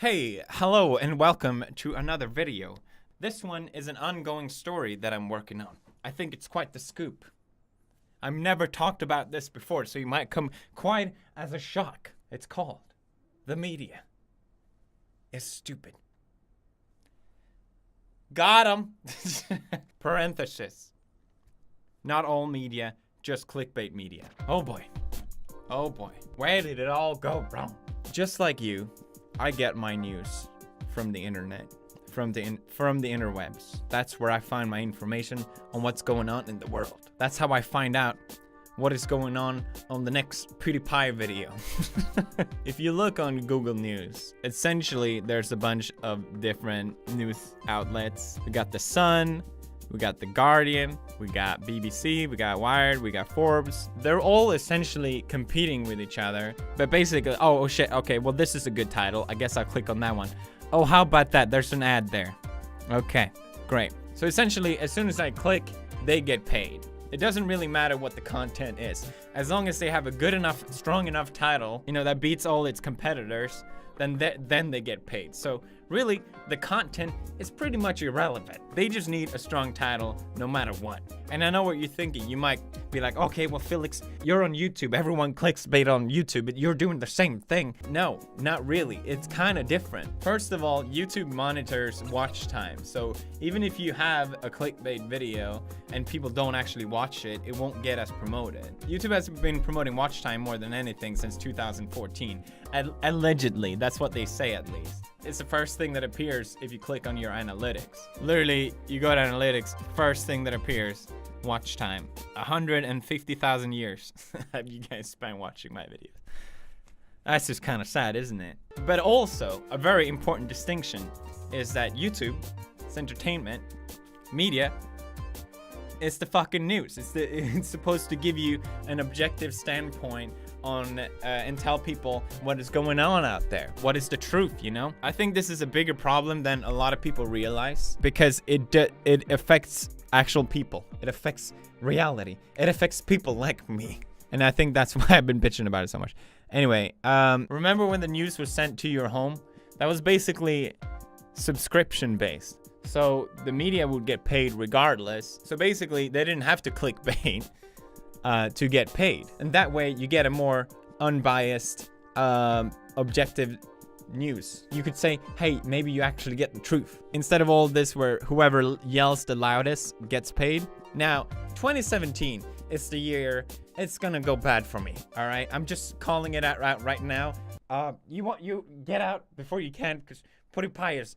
Hey, hello and welcome to another video. This one is an ongoing story that I'm working on. I think it's quite the scoop. I've never talked about this before, so you might come quite as a shock. It's called The Media is Stupid. Got 'em. Parenthesis. Not all media, just clickbait media. Oh boy. Oh boy. Where did it all go wrong? Just like you, I get my news from the internet, from the interwebs. That's where I find my information on what's going on in the world. That's how I find out what is going on the next PewDiePie video. If you look on Google News, essentially there's a bunch of different news outlets. We got The Sun, we got The Guardian, we got BBC, we got Wired, we got Forbes. They're all essentially competing with each other. But basically, oh shit, okay, well this is a good title. I guess I'll click on that one. Oh, how about that? There's an ad there. Okay, great. So essentially, as soon as I click, they get paid. It doesn't really matter what the content is. As long as they have a good enough, strong enough title, you know, that beats all its competitors, then they get paid. So really, the content is pretty much irrelevant. They just need a strong title no matter what. And I know what you're thinking. You might be like, okay, well, Felix, you're on YouTube. Everyone clicks bait on YouTube, but you're doing the same thing. No, not really. It's kind of different. First of all, YouTube monitors watch time. So even if you have a clickbait video and people don't actually watch it, it won't get as promoted. YouTube has been promoting watch time more than anything since 2014. Allegedly, that's what they say at least. It's the first thing that appears if you click on your analytics. Literally, you go to analytics, first thing that appears, watch time. 150,000 years have you guys spent watching my videos. That's just kind of sad, isn't it? But also, a very important distinction is that YouTube, it's entertainment, media, it's the fucking news. It's supposed to give you an objective standpoint on and tell people what is going on out there. What is the truth, you know? I think this is a bigger problem than a lot of people realize because it affects actual people. It affects reality. It affects people like me. And I think that's why I've been bitching about it so much. Anyway, remember when the news was sent to your home? That was basically subscription based. So the media would get paid regardless. So basically they didn't have to clickbait to get paid. And that way you get a more unbiased, objective news. You could say, hey, maybe you actually get the truth. Instead of all this where whoever yells the loudest gets paid. Now, 2017 is the year it's gonna go bad for me, all right? I'm just calling it out right now. You get out before you can, because PewDiePie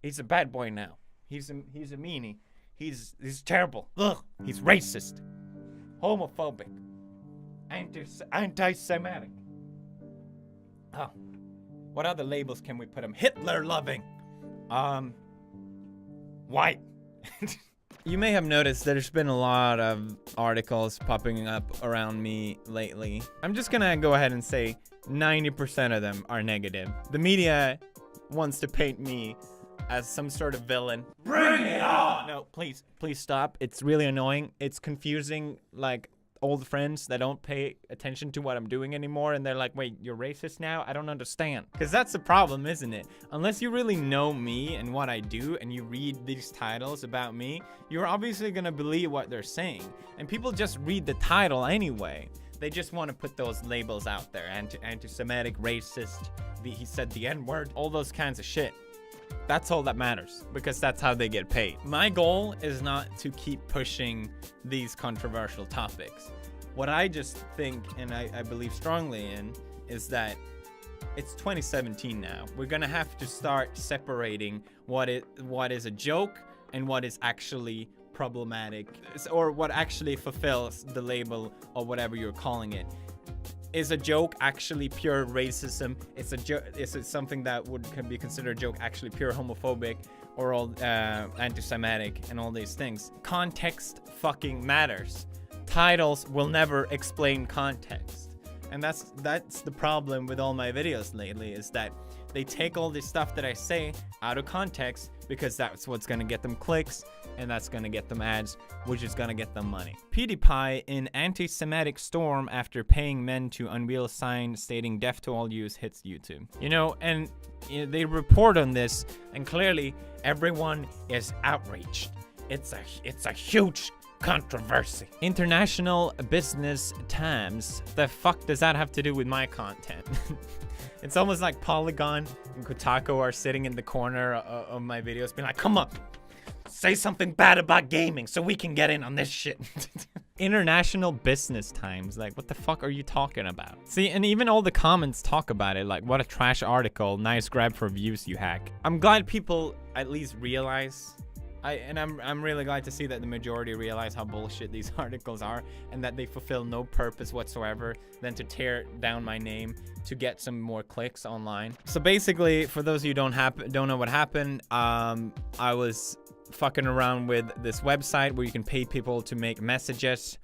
he's a bad boy now. He's a meanie. He's terrible. Ugh. He's racist, homophobic, anti-Semitic. Oh, what other labels can we put him? Hitler-loving. White. You may have noticed there's been a lot of articles popping up around me lately. I'm just gonna go ahead and say 90% of them are negative. The media wants to paint me as some sort of villain. Bring it on! No, please stop. It's really annoying. It's confusing, like, old friends that don't pay attention to what I'm doing anymore, and they're like, wait, you're racist now? I don't understand. Because that's the problem, isn't it? Unless you really know me and what I do, and you read these titles about me, you're obviously gonna believe what they're saying. And people just read the title anyway. They just want to put those labels out there. Anti-Semitic, racist, he said the N-word, all those kinds of shit. That's all that matters, because that's how they get paid. My goal is not to keep pushing these controversial topics. What I just think, and I believe strongly in, is that it's 2017 now. We're gonna have to start separating what is a joke and what is actually problematic, or what actually fulfills the label or whatever you're calling it. Is a joke actually pure racism? Is it something that can be considered a joke actually pure homophobic or all anti-Semitic and all these things? Context fucking matters. Titles will never explain context. And that's the problem with all my videos lately, is that they take all this stuff that I say out of context because that's what's gonna get them clicks and that's gonna get them ads, which is gonna get them money. PewDiePie in anti-Semitic storm after paying men to unveil sign stating death to all Jews hits YouTube. You know, and they report on this, and clearly everyone is outraged. It's a huge controversy. International Business Times. The fuck does that have to do with my content? It's almost like Polygon and Kotaku are sitting in the corner of my videos being like, come on, say something bad about gaming so we can get in on this shit. International Business Times. Like, what the fuck are you talking about? See, and even all the comments talk about it. Like, what a trash article. Nice grab for views, you hack. I'm glad people at least realize. I'm really glad to see that the majority realize how bullshit these articles are and that they fulfill no purpose whatsoever than to tear down my name to get some more clicks online. So basically, for those of you who don't know what happened, I was fucking around with this website where you can pay people to make messages,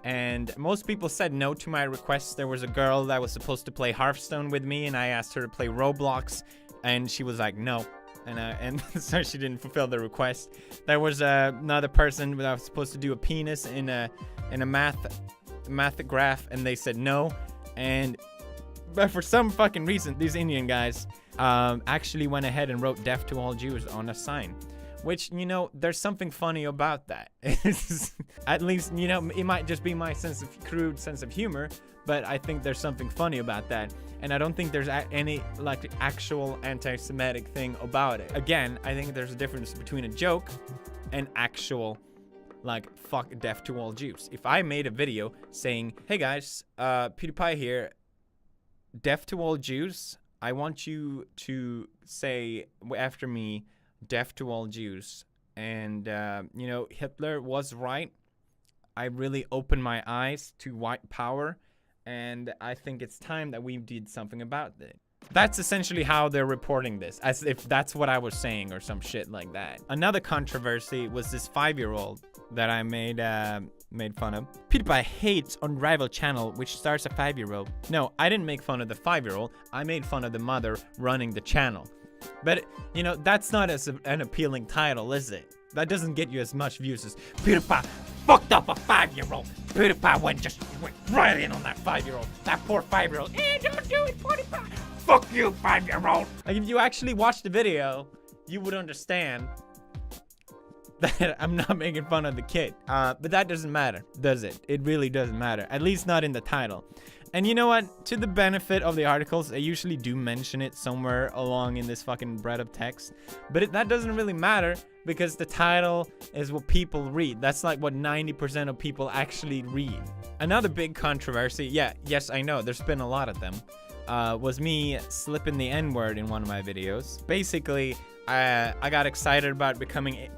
and most people said no to my requests. There was a girl that was supposed to play Hearthstone with me, and I asked her to play Roblox, and she was like, no. And so she didn't fulfill the request. There was another person that was supposed to do a penis in a math graph, and they said no. But for some fucking reason, these Indian guys actually went ahead and wrote "Death to all Jews" on a sign. Which, you know, there's something funny about that. At least, you know, it might just be my crude sense of humor, but I think there's something funny about that. And I don't think there's any, like, actual anti-Semitic thing about it. Again, I think there's a difference between a joke and actual, like, fuck death to all Jews. If I made a video saying, hey guys, PewDiePie here, death to all Jews, I want you to say after me, death to all Jews. And, you know, Hitler was right. I really opened my eyes to white power. And I think it's time that we did something about it. That's essentially how they're reporting this, as if that's what I was saying or some shit like that. Another controversy was this 5-year-old that I made fun of. PewDiePie hates on rival channel which stars a 5-year-old. No, I didn't make fun of the 5-year-old. I made fun of the mother running the channel. But, you know, that's not as an appealing title, is it? That doesn't get you as much views as PewDiePie fucked up a 5-year-old. PewDiePie went right in on that 5-year-old. That poor 5-year-old. Don't do it, PewDiePie. Fuck you, 5-year-old. Like, if you actually watched the video, you would understand that I'm not making fun of the kid. But that doesn't matter, does it? It really doesn't matter. At least not in the title. And you know what? To the benefit of the articles, I usually do mention it somewhere along in this fucking bread of text. But that doesn't really matter because the title is what people read. That's like what 90% of people actually read. Another big controversy, yes, I know, there's been a lot of them, was me slipping the N-word in one of my videos. Basically, I got excited about becoming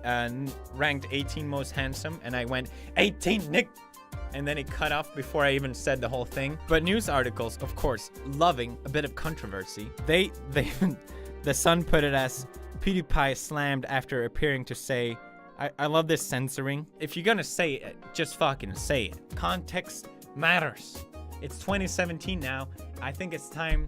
ranked 18 most handsome, and I went, 18, Nick! And then it cut off before I even said the whole thing. But news articles, of course, loving a bit of controversy. The Sun put it as PewDiePie slammed after appearing to say, I love this censoring. If you're gonna say it, just fucking say it. Context matters. It's 2017 now. I think it's time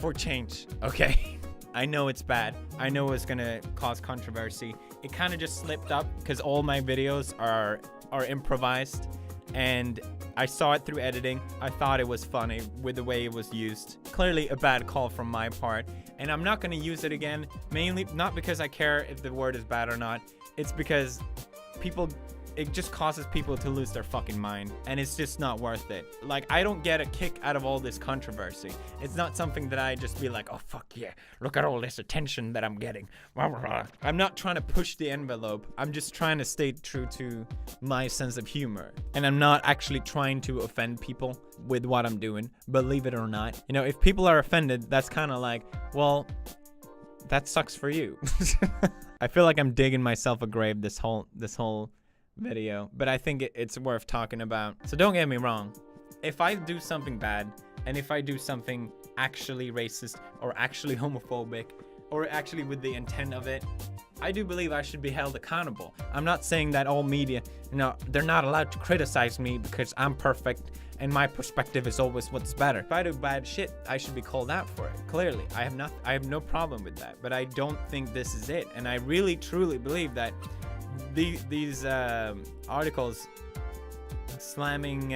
for change, okay? I know it's bad. I know it's gonna cause controversy. It kind of just slipped up because all my videos are improvised. And I saw it through editing. I thought it was funny with the way it was used. Clearly a bad call from my part. And I'm not going to use it again. Mainly not because I care if the word is bad or not. It's because it just causes people to lose their fucking mind. And it's just not worth it. Like, I don't get a kick out of all this controversy. It's not something that I just be like, oh, fuck yeah. Look at all this attention that I'm getting. I'm not trying to push the envelope. I'm just trying to stay true to my sense of humor. And I'm not actually trying to offend people with what I'm doing. Believe it or not. You know, if people are offended, that's kind of like, well, that sucks for you. I feel like I'm digging myself a grave this whole video, but I think it's worth talking about. So don't get me wrong, if I do something bad and if I do something actually racist or actually homophobic or actually with the intent of it, I do believe I should be held accountable. I'm not saying that all media, they're not allowed to criticize me because I'm perfect and my perspective is always what's better. If I do bad shit, I should be called out for it. Clearly, I have no problem with that, but I don't think this is it. And I really truly believe that these articles slamming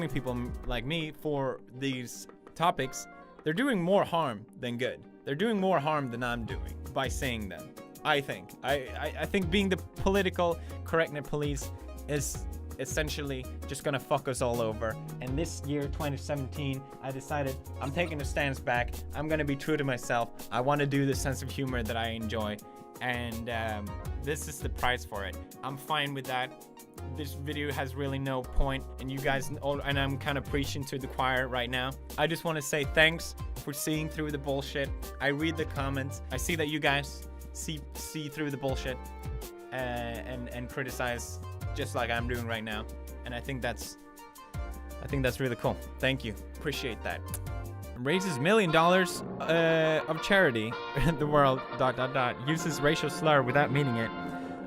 people like me for these topics, they're doing more harm than good. They're doing more harm than I'm doing by saying them. I think. I think being the political correctness police is essentially just gonna fuck us all over. And this year, 2017, I decided I'm taking a stance back. I'm gonna be true to myself. I want to do the sense of humor that I enjoy, and this is the price for it. I'm fine with that. This video has really no point, and you guys, and I'm kind of preaching to the choir right now. I just want to say thanks for seeing through the bullshit. I read the comments. I see that you guys see through the bullshit and criticize just like I'm doing right now, and I think that's really cool. Thank you, appreciate that. Raises $1 million of charity. The world ... uses racial slur without meaning it.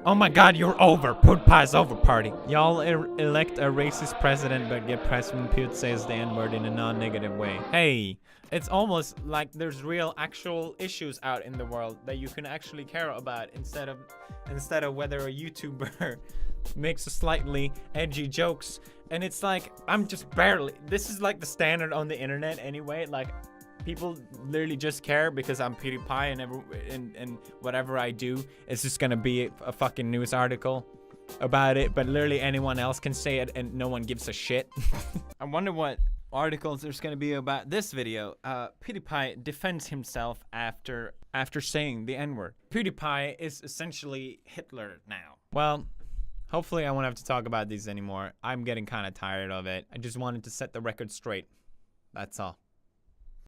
Oh my god, you're over. PewDiePie's over party. Y'all elect a racist president but get pressed when Pewd says the N-word in a non-negative way. Hey, it's almost like there's real actual issues out in the world that you can actually care about instead of whether a YouTuber makes a slightly edgy jokes. And it's like, I'm just barely, this is like the standard on the internet anyway. Like, people literally just care because I'm PewDiePie, and whatever I do is just gonna be a fucking news article about it. But literally anyone else can say it and no one gives a shit. I wonder what articles there's gonna be about this video. PewDiePie defends himself after saying the N-word. PewDiePie is essentially Hitler now. Well, hopefully I won't have to talk about these anymore. I'm getting kind of tired of it. I just wanted to set the record straight. That's all.